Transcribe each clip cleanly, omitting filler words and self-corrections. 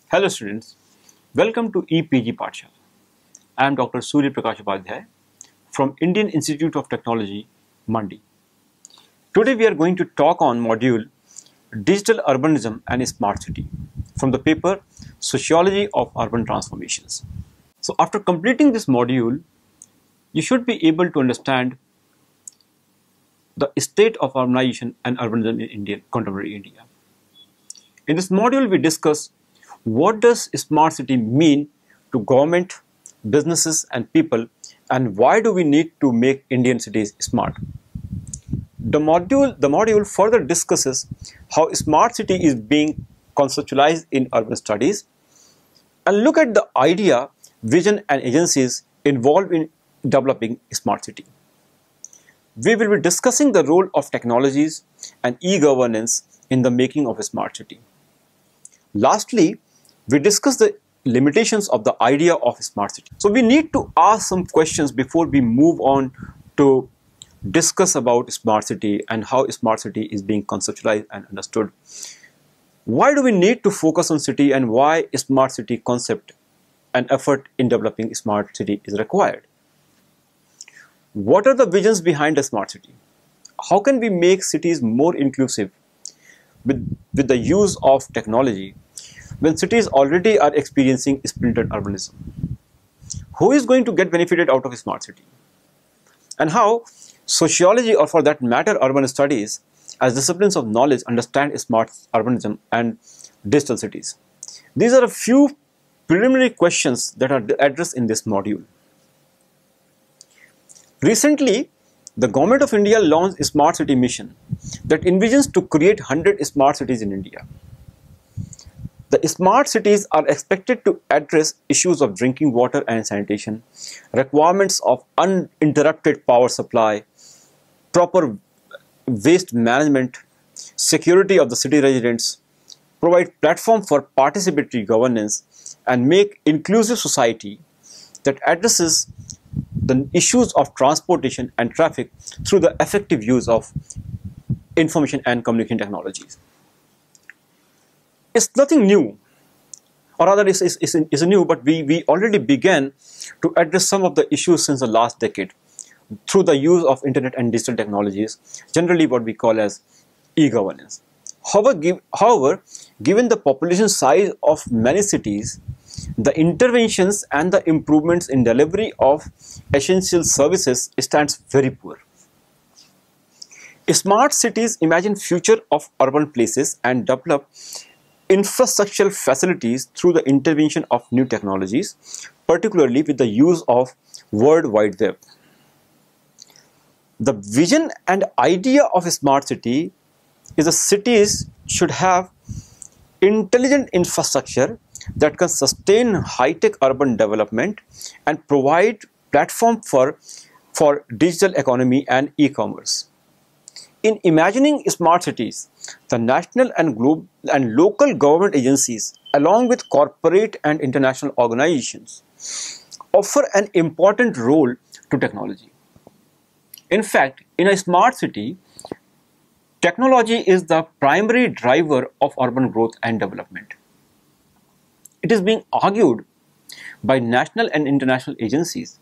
Hello students, welcome to EPG Pathshala. I am Dr. Surya Prakash Upadhyay from Indian Institute of Technology, Mandi. Today we are going to talk on module Digital Urbanism and Smart City from the paper Sociology of Urban Transformations. So after completing this module, you should be able to understand the state of urbanization and urbanism in contemporary India. In this module, we discuss what does smart city mean to government, businesses and people, and why do we need to make Indian cities smart. The module further discusses how smart city is being conceptualized in urban studies and look at the idea, vision and agencies involved in developing smart city. We will be discussing the role of technologies and e-governance in the making of a smart city. Lastly, we discuss the limitations of the idea of a smart city. So we need to ask some questions before we move on to discuss about smart city and how a smart city is being conceptualized and understood. Why do we need to focus on city and why a smart city concept and effort in developing a smart city is required? What are the visions behind a smart city? How can we make cities more inclusive with the use of technology when cities already are experiencing splintered urbanism? Who is going to get benefited out of a smart city? And how sociology, or for that matter urban studies as disciplines of knowledge, understand smart urbanism and digital cities? These are a few preliminary questions that are addressed in this module. Recently, the Government of India launched a smart city mission that envisions to create 100 smart cities in India. The smart cities are expected to address issues of drinking water and sanitation, requirements of uninterrupted power supply, proper waste management, security of the city residents, provide platform for participatory governance, and make inclusive society that addresses the issues of transportation and traffic through the effective use of information and communication technologies. It's nothing new, or rather it's new, but we already began to address some of the issues since the last decade through the use of internet and digital technologies, generally what we call as e-governance. However, given the population size of many cities, the interventions and the improvements in delivery of essential services stands very poor. Smart cities imagine future of urban places and develop infrastructural facilities through the intervention of new technologies, particularly with the use of World Wide Web. The vision and idea of a smart city is that cities should have intelligent infrastructure that can sustain high-tech urban development and provide platform for digital economy and e-commerce. In imagining smart cities, the national and local government agencies, along with corporate and international organizations, offer an important role to technology. In fact, in a smart city, technology is the primary driver of urban growth and development. It is being argued by national and international agencies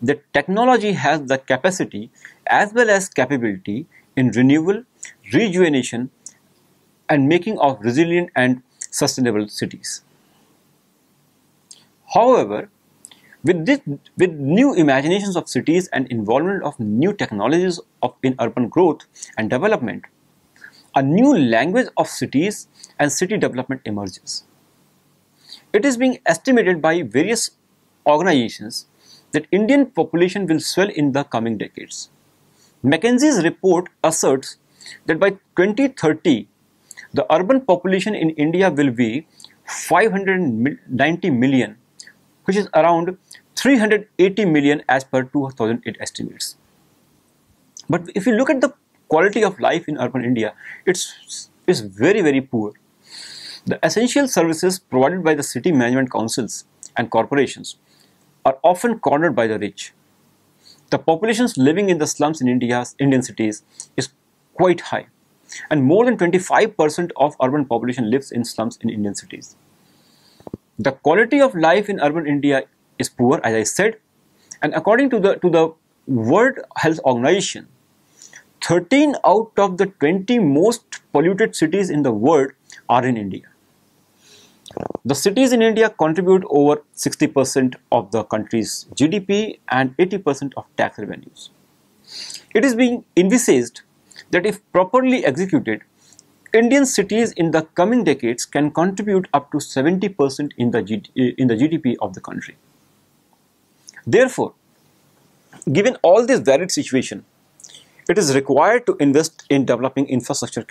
that technology has the capacity as well as capability in renewal, rejuvenation, and making of resilient and sustainable cities. However, with new imaginations of cities and involvement of new technologies in urban growth and development, a new language of cities and city development emerges. It is being estimated by various organizations that Indian population will swell in the coming decades. McKinsey's report asserts that by 2030, the urban population in India will be 590 million, which is around 380 million as per 2008 estimates. But if you look at the quality of life in urban India, it's very, very poor. The essential services provided by the city management councils and corporations are often cornered by the rich. The populations living in the slums in Indian cities is quite high, and more than 25% of urban population lives in slums in Indian cities. The quality of life in urban India is poor, as I said, and according to the World Health Organization, 13 out of the 20 most polluted cities in the world are in India. The cities in India contribute over 60% of the country's GDP and 80% of tax revenues. It is being envisaged that if properly executed, Indian cities in the coming decades can contribute up to 70% in the GDP of the country. Therefore, given all this varied situation, it is required to invest in developing infrastructure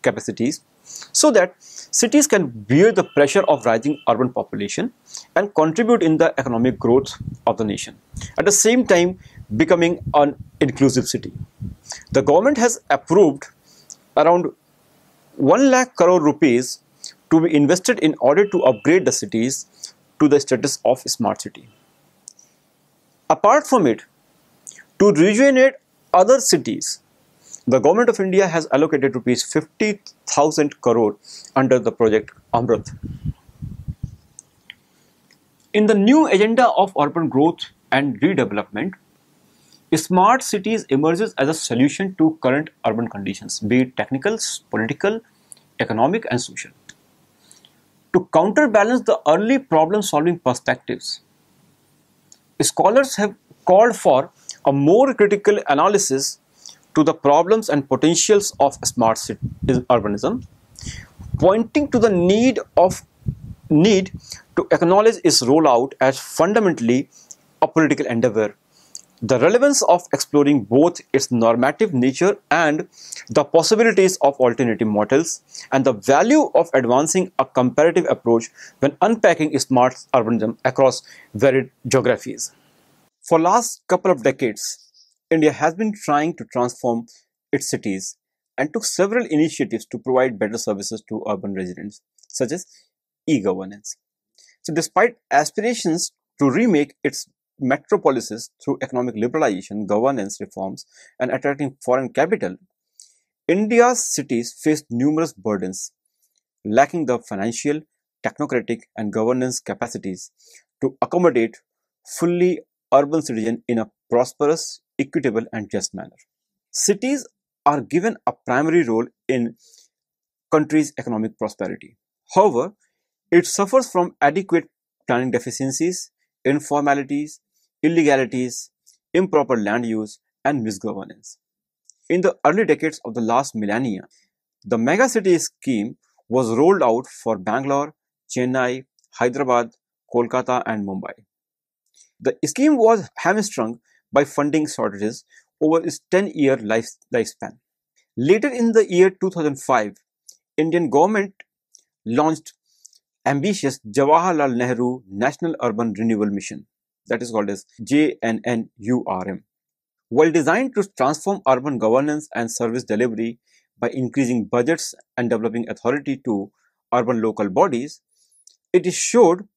capacities so that cities can bear the pressure of rising urban population and contribute in the economic growth of the nation, at the same time becoming an inclusive city. The government has approved around 1 lakh crore rupees to be invested in order to upgrade the cities to the status of smart city. Apart from it, to rejuvenate other cities, the Government of India has allocated rupees 50,000 crore under the project Amrit. In the new agenda of urban growth and redevelopment, smart cities emerges as a solution to current urban conditions, be it technical, political, economic and social. To counterbalance the early problem-solving perspectives, scholars have called for a more critical analysis to the problems and potentials of smart city urbanism, pointing to the need to acknowledge its rollout as fundamentally a political endeavor, the relevance of exploring both its normative nature and the possibilities of alternative models, and the value of advancing a comparative approach when unpacking smart urbanism across varied geographies. For last couple of decades, India has been trying to transform its cities and took several initiatives to provide better services to urban residents, such as e-governance. So despite aspirations to remake its metropolises through economic liberalization, governance reforms, and attracting foreign capital, India's cities faced numerous burdens, lacking the financial, technocratic, and governance capacities to accommodate fully urban citizens in a prosperous, equitable, and just manner. Cities are given a primary role in country's economic prosperity. However, it suffers from adequate planning deficiencies, informalities, illegalities, improper land use, and misgovernance. In the early decades of the last millennia, the megacity scheme was rolled out for Bangalore, Chennai, Hyderabad, Kolkata, and Mumbai. The scheme was hamstrung by funding shortages over its 10-year lifespan. Later in the year 2005, Indian government launched ambitious Jawaharlal Nehru National Urban Renewal Mission, that is called as JNNURM. While designed to transform urban governance and service delivery by increasing budgets and developing authority to urban local bodies, it showed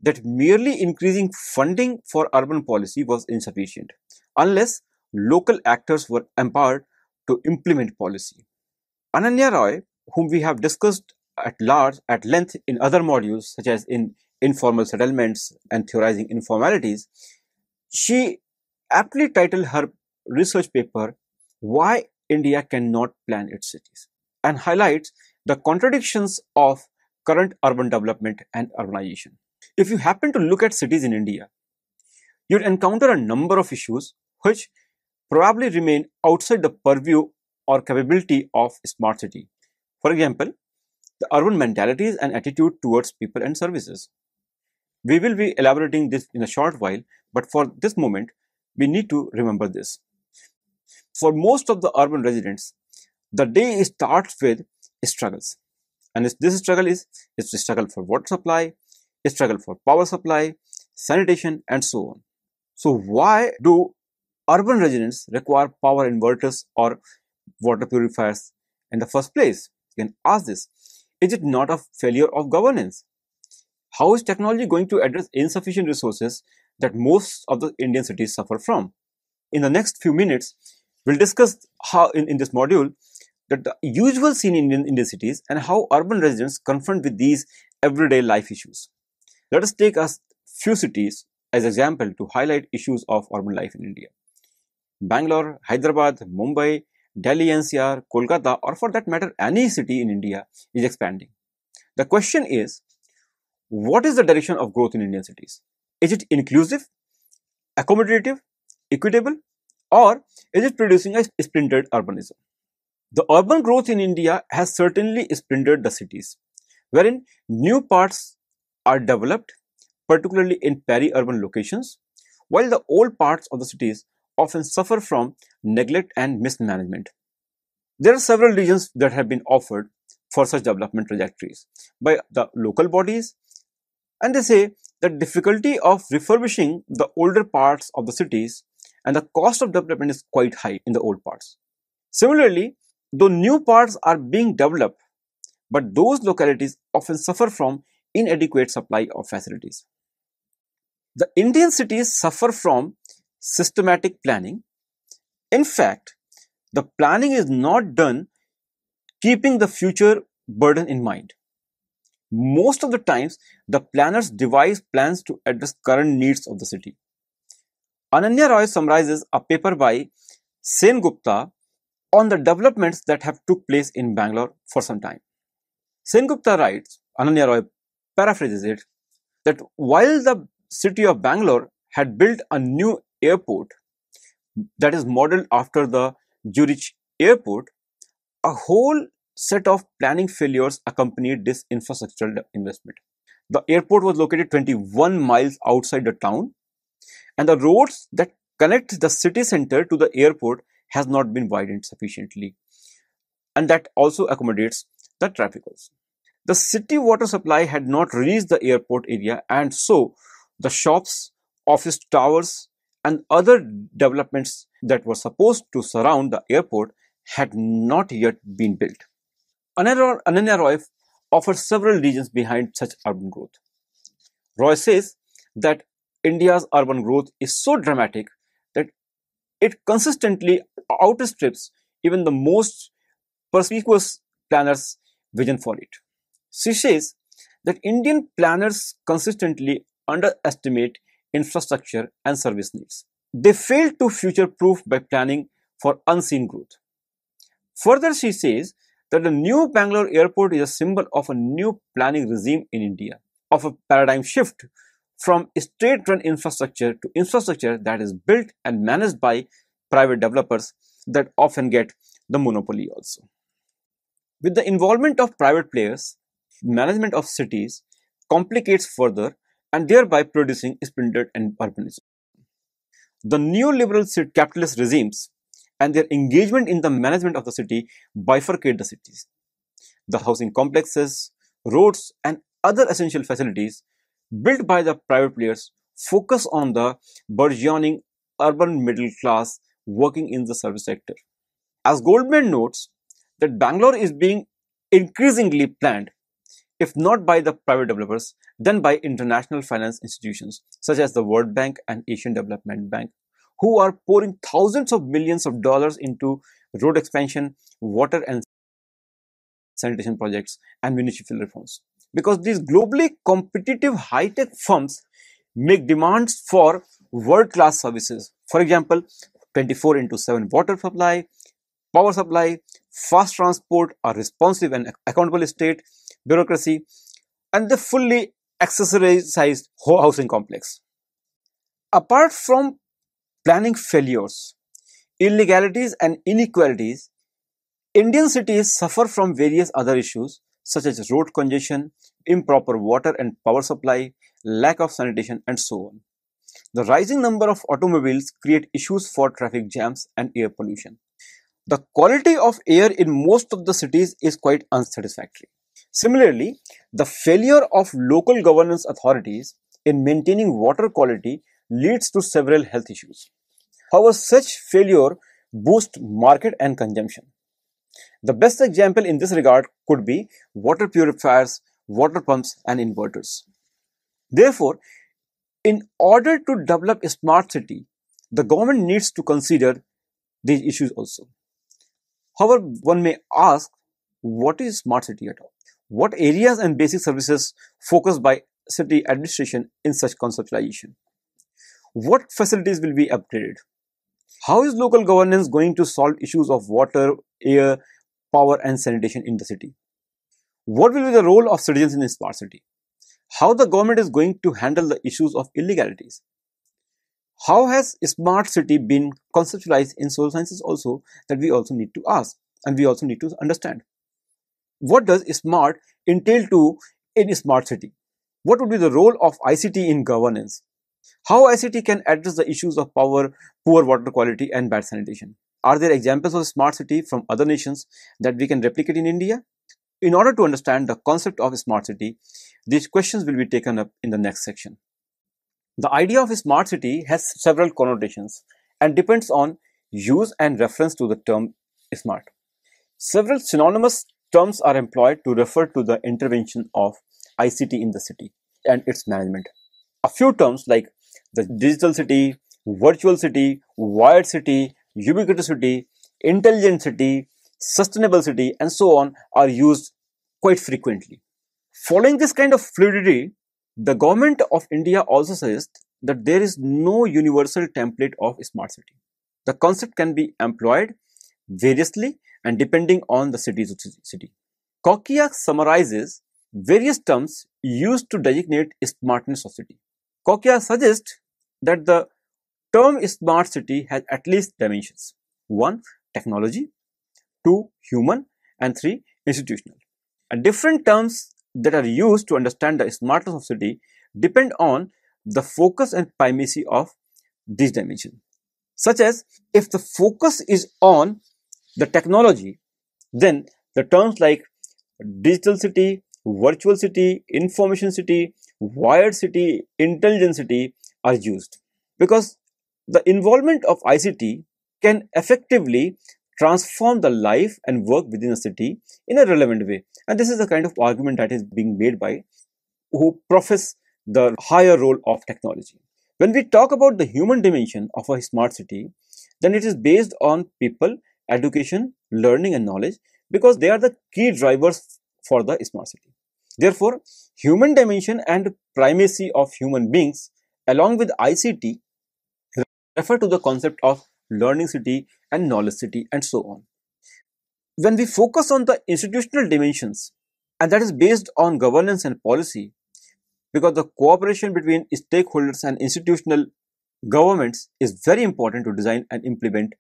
that merely increasing funding for urban policy was insufficient unless local actors were empowered to implement policy. Ananya Roy, whom we have discussed at length in other modules such as in informal settlements and theorizing informalities, she aptly titled her research paper "Why India Cannot Plan Its Cities" and highlights the contradictions of current urban development and urbanization. If you happen to look at cities in India, you'd encounter a number of issues which probably remain outside the purview or capability of smart city. For example, the urban mentalities and attitude towards people and services. We will be elaborating this in a short while, but for this moment, we need to remember this. For most of the urban residents, the day starts with struggles. And this struggle is the struggle for water supply, a struggle for power supply, sanitation, and so on. So why do urban residents require power inverters or water purifiers in the first place? You can ask this. Is it not a failure of governance? How is technology going to address insufficient resources that most of the Indian cities suffer from? In the next few minutes, we'll discuss how in this module that the usual scene in Indian cities and how urban residents confront with these everyday life issues. Let us take a few cities as example to highlight issues of urban life in India. Bangalore, Hyderabad, Mumbai, Delhi NCR, Kolkata, or for that matter any city in India is expanding. The question is, what is the direction of growth in Indian cities? Is it inclusive, accommodative, equitable, or is it producing a splintered urbanism? The urban growth in India has certainly splintered the cities, wherein new parts are developed, particularly in peri-urban locations, while the old parts of the cities often suffer from neglect and mismanagement. There are several regions that have been offered for such development trajectories by the local bodies, and they say the difficulty of refurbishing the older parts of the cities and the cost of development is quite high in the old parts. Similarly, though new parts are being developed, but those localities often suffer from inadequate supply of facilities. The Indian cities suffer from systematic planning. In fact, the planning is not done keeping the future burden in mind. Most of the times, the planners devise plans to address current needs of the city. Ananya Roy summarizes a paper by Sen Gupta on the developments that have took place in Bangalore for some time. Sen Gupta writes, Ananya Roy paraphrases it, that while the city of Bangalore had built a new airport that is modeled after the Zurich airport, a whole set of planning failures accompanied this infrastructural investment. The airport was located 21 miles outside the town, and the roads that connect the city center to the airport has not been widened sufficiently, and that also accommodates the traffic also. The city water supply had not reached the airport area, and so the shops, office towers, and other developments that were supposed to surround the airport had not yet been built. Ananya Roy offers several reasons behind such urban growth. Roy says that India's urban growth is so dramatic that it consistently outstrips even the most perspicuous planners' vision for it. She says that Indian planners consistently underestimate infrastructure and service needs. They fail to future-proof by planning for unseen growth. Further, she says that the new Bangalore airport is a symbol of a new planning regime in India, of a paradigm shift from state-run infrastructure to infrastructure that is built and managed by private developers that often get the monopoly also. With the involvement of private players, management of cities complicates further and thereby producing splintered and urbanism. The neoliberal capitalist regimes and their engagement in the management of the city bifurcate the cities. The housing complexes, roads, and other essential facilities built by the private players focus on the burgeoning urban middle class working in the service sector. As Goldman notes, that Bangalore is being increasingly planned, if not by the private developers, then by international finance institutions such as the World Bank and Asian Development Bank, who are pouring thousands of millions of dollars into road expansion, water and sanitation projects, and municipal reforms. Because these globally competitive high-tech firms make demands for world-class services. For example, 24/7 water supply, power supply, fast transport, a responsive and accountable state bureaucracy, and the fully accessorized housing complex. Apart from planning failures, illegalities, and inequalities, Indian cities suffer from various other issues such as road congestion, improper water and power supply, lack of sanitation, and so on. The rising number of automobiles create issues for traffic jams and air pollution. The quality of air in most of the cities is quite unsatisfactory. Similarly, the failure of local governance authorities in maintaining water quality leads to several health issues. However, such failure boosts market and consumption. The best example in this regard could be water purifiers, water pumps, and inverters. Therefore, in order to develop a smart city, the government needs to consider these issues also. However, one may ask, what is smart city at all? What areas and basic services focused by city administration in such conceptualization? What facilities will be upgraded? How is local governance going to solve issues of water, air, power and sanitation in the city? What will be the role of citizens in a smart city? How the government is going to handle the issues of illegalities? How has a smart city been conceptualized in social sciences also, that we also need to ask and we also need to understand? What does smart entail to in a smart city? What would be the role of ICT in governance? How ICT can address the issues of power, poor water quality and bad sanitation? Are there examples of smart city from other nations that we can replicate in India? In order to understand the concept of a smart city, these questions will be taken up in the next section. The idea of a smart city has several connotations and depends on use and reference to the term smart. Several synonymous terms are employed to refer to the intervention of ICT in the city and its management. A few terms like the digital city, virtual city, wired city, ubiquitous city, intelligent city, sustainable city, and so on are used quite frequently. Following this kind of fluidity, the government of India also suggests that there is no universal template of a smart city. The concept can be employed variously and depending on the city's city. Kokia summarizes various terms used to designate smartness of city. Kokia suggests that the term smart city has at least dimensions. 1. Technology, 2. Human, and 3. Institutional. And different terms that are used to understand the smartness of city depend on the focus and primacy of these dimensions. Such as, if the focus is on the technology, then the terms like digital city, virtual city, information city, wired city, intelligent city are used, because the involvement of ICT can effectively transform the life and work within a city in a relevant way. And this is the kind of argument that is being made by who profess the higher role of technology. When we talk about the human dimension of a smart city, then it is based on people, education, learning and knowledge, because they are the key drivers for the smart city. Therefore, human dimension and primacy of human beings along with ICT refer to the concept of learning city and knowledge city and so on. When we focus on the institutional dimensions, and that is based on governance and policy, because the cooperation between stakeholders and institutional governments is very important to design and implement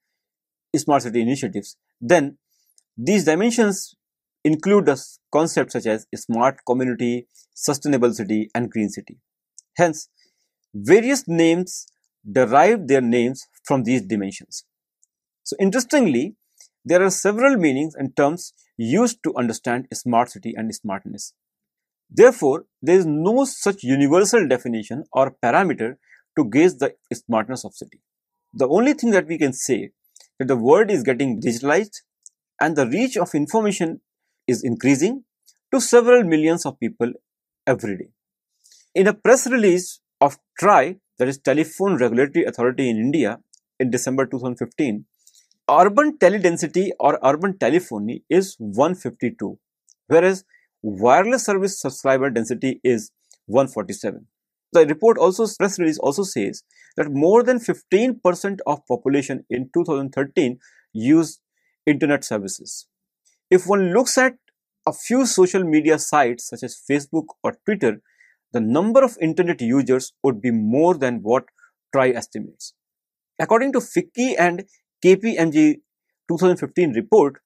smart city initiatives, then these dimensions include the concepts such as smart community, sustainable city and green city. Hence, various names derive their names from these dimensions. So interestingly, there are several meanings and terms used to understand a smart city and smartness. Therefore, there is no such universal definition or parameter to gauge the smartness of city. The only thing that we can say that the world is getting digitalized and the reach of information is increasing to several millions of people every day. In a press release of TRAI, that is Telephone Regulatory Authority in India, in December 2015, urban teledensity or urban telephony is 152, whereas wireless service subscriber density is 147. The report also, press release also says that more than 15% of population in 2013 use internet services. If one looks at a few social media sites such as Facebook or Twitter, the number of internet users would be more than what TRAI estimates. According to FICCI and KPMG 2015 report,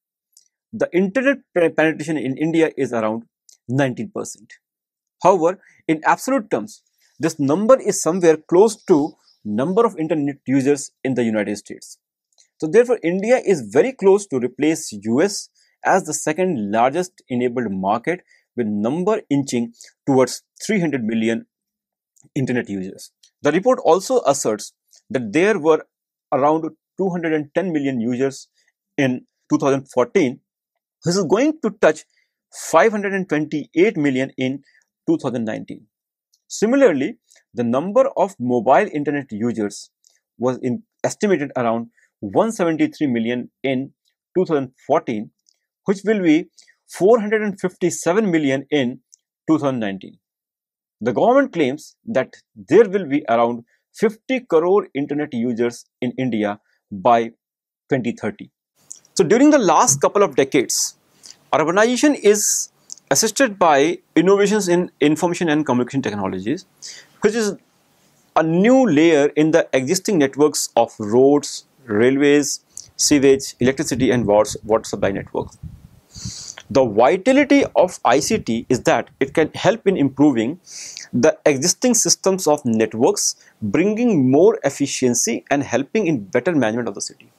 the internet penetration in India is around 19%. However, in absolute terms, this number is somewhere close to number of internet users in the United States. So therefore, India is very close to replace US as the second largest enabled market, with number inching towards 300 million internet users. The report also asserts that there were around 210 million users in 2014, this is going to touch 528 million in 2019. Similarly, the number of mobile internet users was estimated around 173 million in 2014, which will be 457 million in 2019. The government claims that there will be around 50 crore internet users in India by 2030. So during the last couple of decades, urbanization is assisted by innovations in information and communication technologies, which is a new layer in the existing networks of roads, railways, sewage, electricity, and water supply networks. The vitality of ICT is that it can help in improving the existing systems of networks, bringing more efficiency and helping in better management of the city.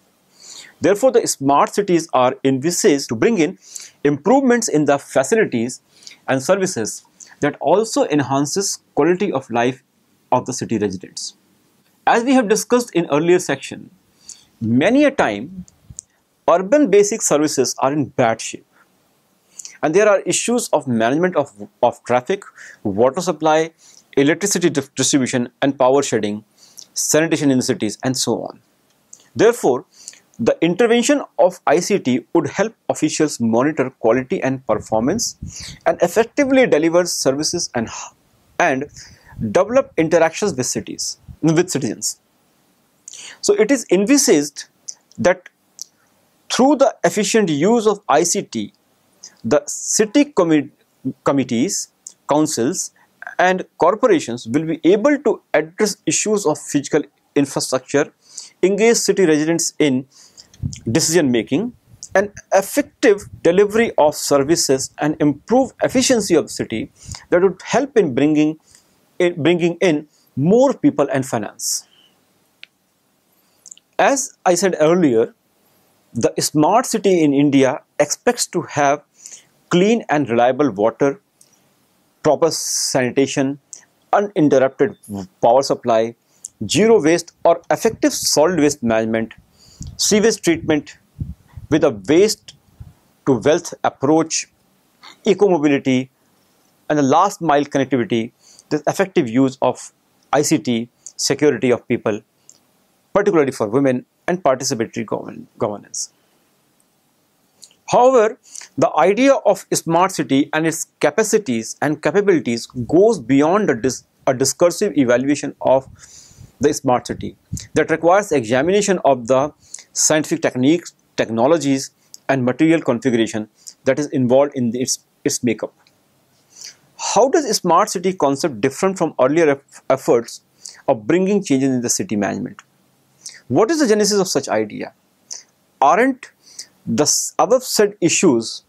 Therefore, the smart cities are envisaged to bring in improvements in the facilities and services that also enhances quality of life of the city residents. As we have discussed in earlier section, many a time urban basic services are in bad shape. And there are issues of management of traffic, water supply, electricity distribution and power shedding, sanitation in the cities and so on. Therefore, the intervention of ICT would help officials monitor quality and performance and effectively deliver services and develop interactions with citizens. So it is envisaged that through the efficient use of ICT, the city committees, councils and corporations will be able to address issues of physical infrastructure, engage city residents in decision making and effective delivery of services and improve efficiency of the city that would help in bringing in more people and finance. As I said earlier, the smart city in India expects to have clean and reliable water, proper sanitation, uninterrupted power supply, zero waste or effective solid waste management, sewage treatment with a waste to wealth approach, eco-mobility and the last mile connectivity, the effective use of ICT, security of people, particularly for women and participatory governance. However, the idea of smart city and its capacities and capabilities goes beyond a discursive evaluation of the smart city that requires examination of the scientific techniques, technologies and material configuration that is involved in its makeup. How does a smart city concept different from earlier efforts of bringing changes in the city management? What is the genesis of such idea? Aren't the above said issues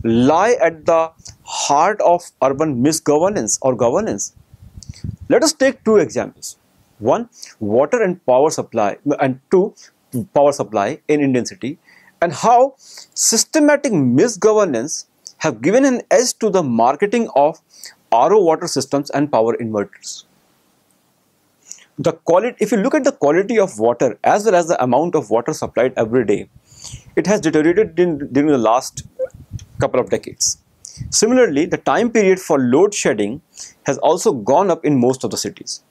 lie at the heart of urban misgovernance or governance? Let us take two examples. One, water and power supply, and two, power supply in Indian city, and how systematic misgovernance have given an edge to the marketing of RO water systems and power inverters. The quality, if you look at the quality of water as well as the amount of water supplied every day, it has deteriorated during the last couple of decades. Similarly, the time period for load shedding has also gone up in most of the cities.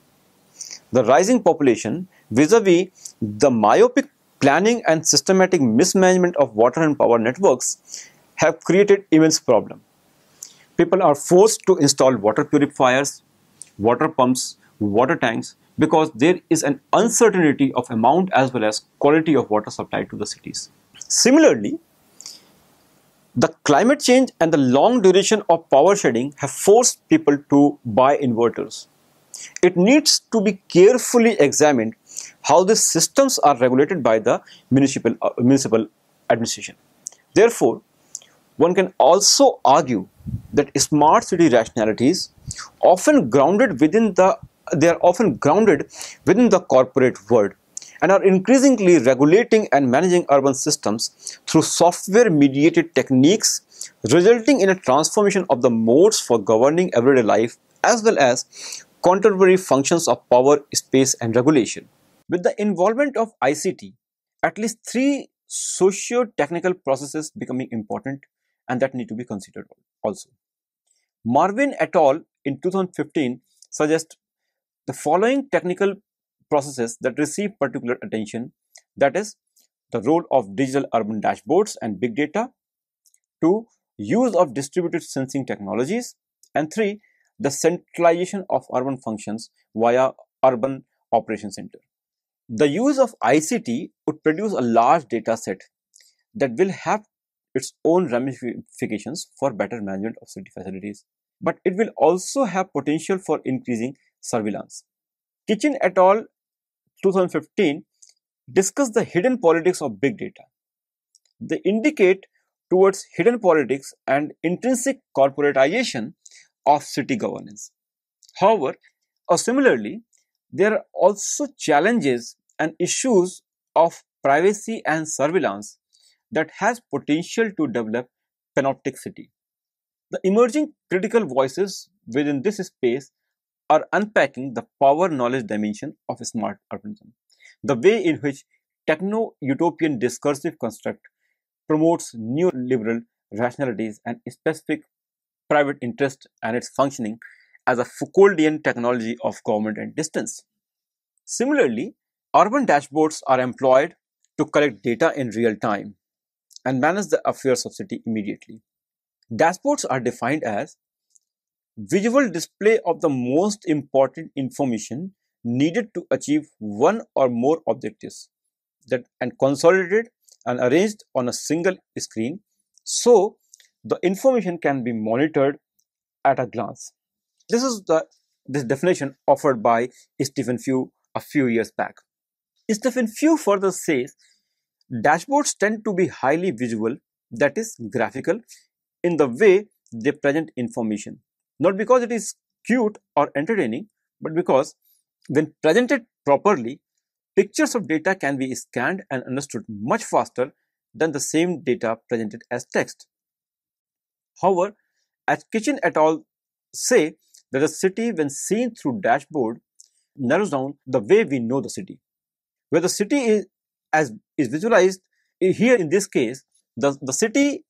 The rising population vis-a-vis the myopic planning and systematic mismanagement of water and power networks have created immense problem. People are forced to install water purifiers, water pumps, water tanks because there is an uncertainty of amount as well as quality of water supplied to the cities. Similarly, the climate change and the long duration of power shedding have forced people to buy inverters. It needs to be carefully examined how these systems are regulated by the municipal administration. Therefore, one can also argue that smart city rationalities often grounded within the corporate world and are increasingly regulating and managing urban systems through software mediated techniques, resulting in a transformation of the modes for governing everyday life as well as contemporary functions of power, space and regulation. With the involvement of ICT, at least three socio-technical processes becoming important and that need to be considered also. Marvin et al. In 2015 suggest the following technical processes that receive particular attention, that is the role of digital urban dashboards and big data, 2, use of distributed sensing technologies, and 3, the centralization of urban functions via urban operation center. The use of ICT would produce a large data set that will have its own ramifications for better management of city facilities, but it will also have potential for increasing surveillance. Kitchen et al. 2015 discussed the hidden politics of big data. They indicate towards hidden politics and intrinsic corporatization of city governance. However, similarly, there are also challenges and issues of privacy and surveillance that has potential to develop panoptic city. The emerging critical voices within this space are unpacking the power knowledge dimension of smart urbanism, the way in which techno-utopian discursive construct promotes neoliberal rationalities and specific private interest and its functioning as a Foucauldian technology of government and distance. Similarly, urban dashboards are employed to collect data in real time and manage the affairs of city immediately. Dashboards are defined as visual display of the most important information needed to achieve one or more objectives that and consolidated and arranged on a single screen so the information can be monitored at a glance. This is this definition offered by Stephen Few a few years back. Stephen Few further says dashboards tend to be highly visual, that is graphical, in the way they present information. Not because it is cute or entertaining, but because when presented properly, pictures of data can be scanned and understood much faster than the same data presented as text. However, as Kitchen et al. Say that a city when seen through dashboard narrows down the way we know the city. Where the city is visualized, here in this case, the city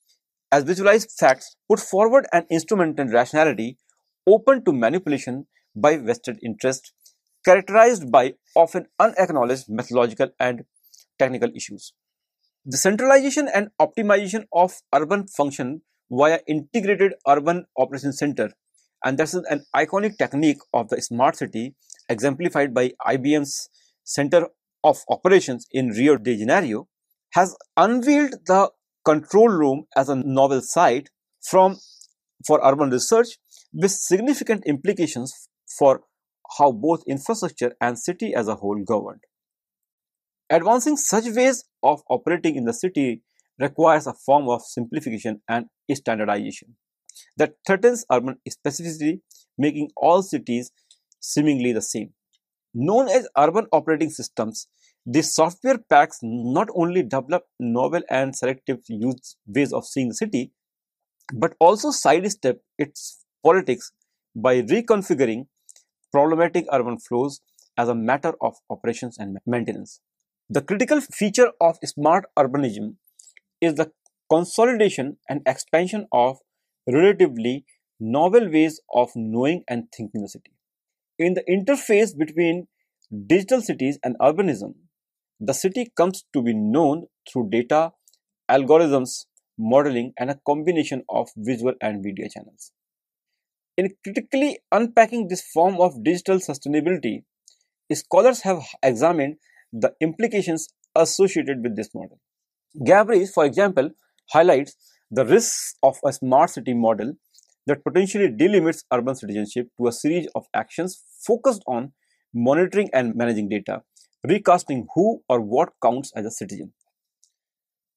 as visualized facts put forward an instrumental rationality open to manipulation by vested interest, characterized by often unacknowledged methodological and technical issues. The centralization and optimization of urban function via integrated urban operation center, and this is an iconic technique of the smart city exemplified by IBM's Center of Operations in Rio de Janeiro, has unveiled the control room as a novel site for urban research with significant implications for how both infrastructure and city as a whole governed. Advancing such ways of operating in the city requires a form of simplification and standardization that threatens urban specificity, making all cities seemingly the same. Known as urban operating systems, these software packs not only develop novel and selective ways of seeing the city, but also sidestep its politics by reconfiguring problematic urban flows as a matter of operations and maintenance. The critical feature of smart urbanism is the consolidation and expansion of relatively novel ways of knowing and thinking the city. In the interface between digital cities and urbanism, the city comes to be known through data, algorithms, modeling, and a combination of visual and media channels. In critically unpacking this form of digital sustainability, scholars have examined the implications associated with this model. Gabriel, for example, highlights the risks of a smart city model that potentially delimits urban citizenship to a series of actions focused on monitoring and managing data, recasting who or what counts as a citizen.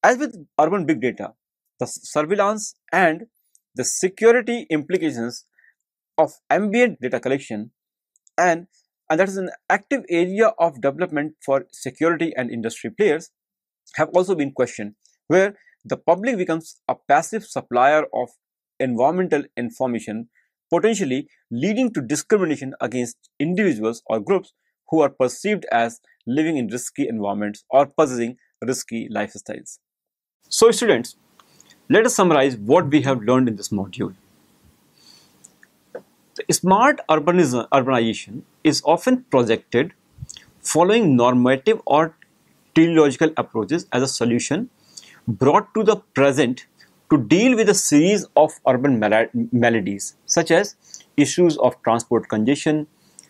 As with urban big data, the surveillance and the security implications of ambient data collection and that is an active area of development for security and industry players have also been questioned, where the public becomes a passive supplier of environmental information, potentially leading to discrimination against individuals or groups who are perceived as living in risky environments or possessing risky lifestyles. So students, let us summarize what we have learned in this module. The smart urbanization is often projected following normative or teleological approaches as a solution brought to the present to deal with a series of urban maladies such as issues of transport congestion,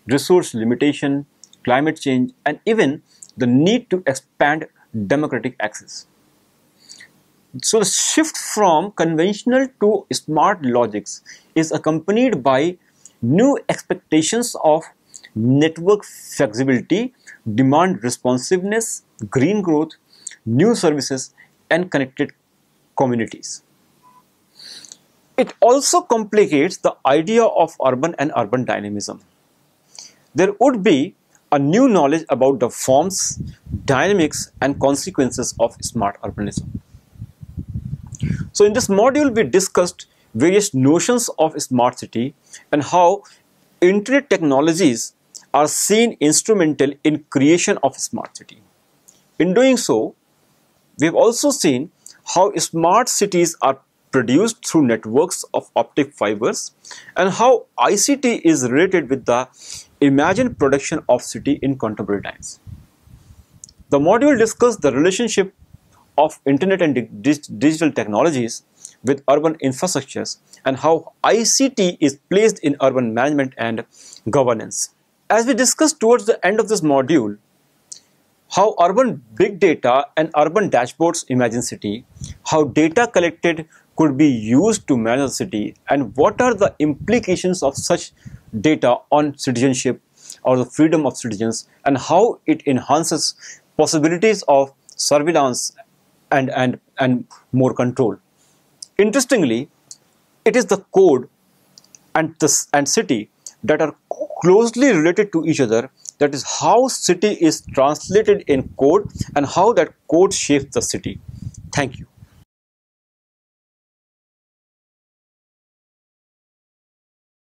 resource limitation, climate change, and even the need to expand democratic access. So the shift from conventional to smart logics is accompanied by new expectations of network flexibility, demand responsiveness, green growth, new services, and connected communities. It also complicates the idea of urban and urban dynamism. There would be a new knowledge about the forms, dynamics, and consequences of smart urbanism. So in this module, we discussed various notions of smart city and how internet technologies are seen instrumental in creation of smart city. In doing so, we have also seen how smart cities are produced through networks of optic fibers and how ICT is related with the imagined production of city in contemporary times. The module discussed the relationship of internet and digital technologies with urban infrastructures and how ICT is placed in urban management and governance. As we discussed towards the end of this module, how urban big data and urban dashboards imagine city, how data collected could be used to manage the city, and what are the implications of such data on citizenship or the freedom of citizens, and how it enhances possibilities of surveillance and more control. Interestingly, it is the code and city that are closely related to each other. That is how city is translated in code and how that code shapes the city. Thank you.